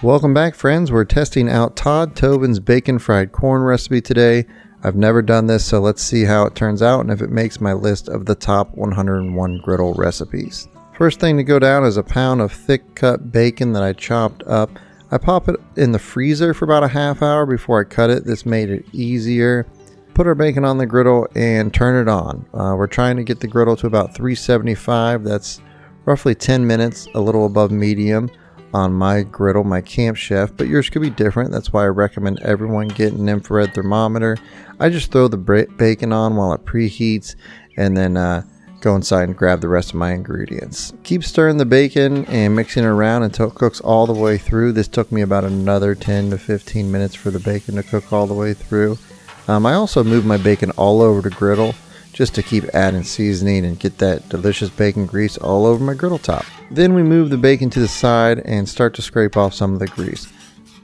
Welcome back, friends. We're testing out Todd Tobin's bacon fried corn recipe today. I've never done this, so let's see how it turns out and if it makes my list of the top 101 griddle recipes. First thing to go down is a pound of thick cut bacon that I chopped up. I pop it in the freezer for about a half hour before I cut it. This made it easier. Put our bacon on the griddle and turn it on. We're trying to get the griddle to about 375. That's roughly 10 minutes, a little above medium on my griddle, my Camp Chef, but yours could be different. That's why I recommend everyone get an infrared thermometer. I just throw the bacon on while it preheats and then go inside and grab the rest of my ingredients. Keep stirring the bacon and mixing it around until it cooks all the way through. This took me about another 10 to 15 minutes for the bacon to cook all the way through. I also moved my bacon all over the griddle just to keep adding seasoning and get that delicious bacon grease all over my griddle top. Then we move the bacon to the side and start to scrape off some of the grease.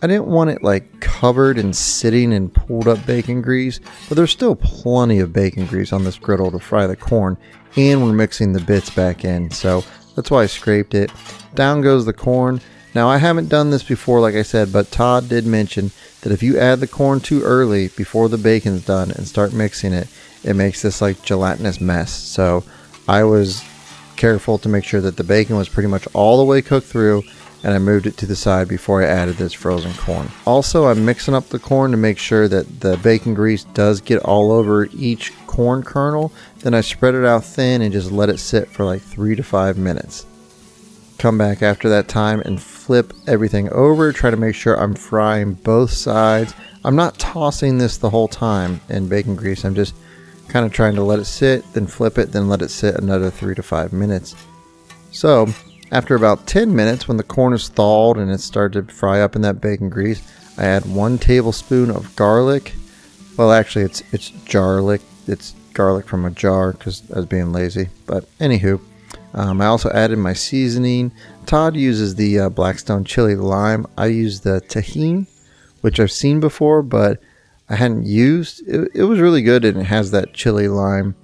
I didn't want it like covered and sitting in pulled up bacon grease, but there's still plenty of bacon grease on this griddle to fry the corn, and we're mixing the bits back in, so that's why I scraped it. Down goes the corn. Now I haven't done this before, like I said, but Todd did mention that if you add the corn too early before the bacon's done and start mixing it, it makes this like gelatinous mess. So I was careful to make sure that the bacon was pretty much all the way cooked through, and I moved it to the side before I added this frozen corn. Also, I'm mixing up the corn to make sure that the bacon grease does get all over each corn kernel. Then I spread it out thin and just let it sit for like 3 to 5 minutes. Come back after that time and flip everything over. Try to make sure I'm frying both sides. I'm not tossing this the whole time in bacon grease. I'm just kind of trying to let it sit, then flip it, then let it sit another 3 to 5 minutes. So after about 10 minutes, when the corn is thawed and it's started to fry up in that bacon grease, I add 1 tablespoon of garlic. Well, actually it's jarlic. It's garlic from a jar because I was being lazy. But anywho, I also added my seasoning. Todd uses the Blackstone chili lime. I use the Tajin, which I've seen before, but I hadn't used. It was really good, and it has that chili lime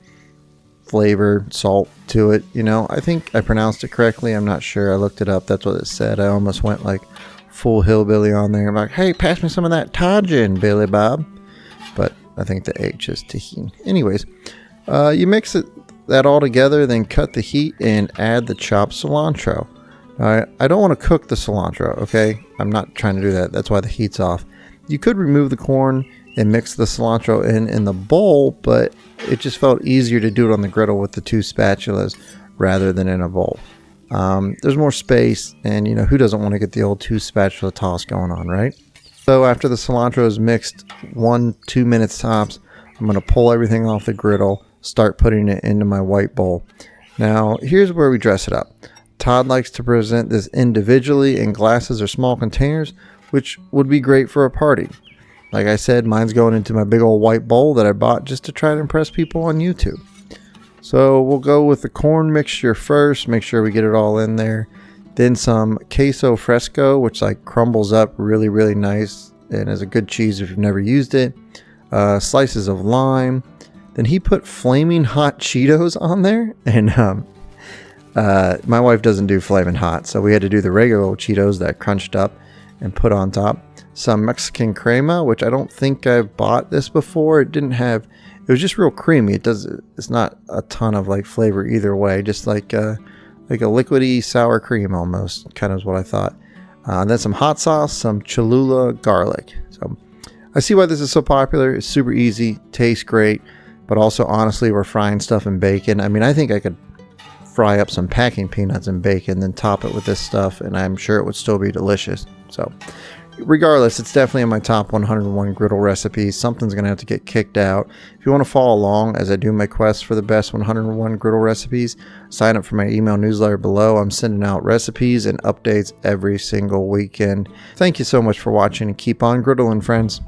flavor, salt to it. You know, I think I pronounced it correctly. I'm not sure. I looked it up. That's what it said. I almost went like full hillbilly on there. I'm like, hey, pass me some of that Tajin, Billy Bob. But I think the H is Tajin. Anyways, you mix that all together, then cut the heat and add the chopped cilantro. I don't want to cook the cilantro, okay? I'm not trying to do that. That's why the heat's off. You could remove the corn and mix the cilantro in the bowl, but it just felt easier to do it on the griddle with the 2 spatulas rather than in a bowl. There's more space, and you know, who doesn't want to get the old 2 spatula toss going on, right? So after the cilantro is mixed 1-2 minutes tops, I'm going to pull everything off the griddle, start putting it into my white bowl. Now here's where we dress it up. Todd likes to present this individually in glasses or small containers, which would be great for a party. Like I said, mine's going into my big old white bowl that I bought just to try to impress people on YouTube. So we'll go with the corn mixture first, make sure we get it all in there. Then some Queso Fresco, which like crumbles up really, really nice and is a good cheese if you've never used it. Slices of lime. Then he put flaming hot Cheetos on there, and my wife doesn't do flaming hot, so we had to do the regular old Cheetos that crunched up and put on top. Some Mexican crema, which I don't think I've bought this before. It was just real creamy. It's not a ton of like flavor either way, just like a liquidy sour cream almost, kind of is what I thought. And then some hot sauce, some Cholula garlic. So I see why this is so popular. It's super easy, tastes great, but also honestly, we're frying stuff in bacon. I mean, I think I could fry up some packing peanuts in bacon, then top it with this stuff, and I'm sure it would still be delicious. So regardless, it's definitely in my top 101 griddle recipes. Something's going to have to get kicked out. If you want to follow along as I do my quest for the best 101 griddle recipes, sign up for my email newsletter below. I'm sending out recipes and updates every single weekend. Thank you so much for watching, and keep on griddling, friends.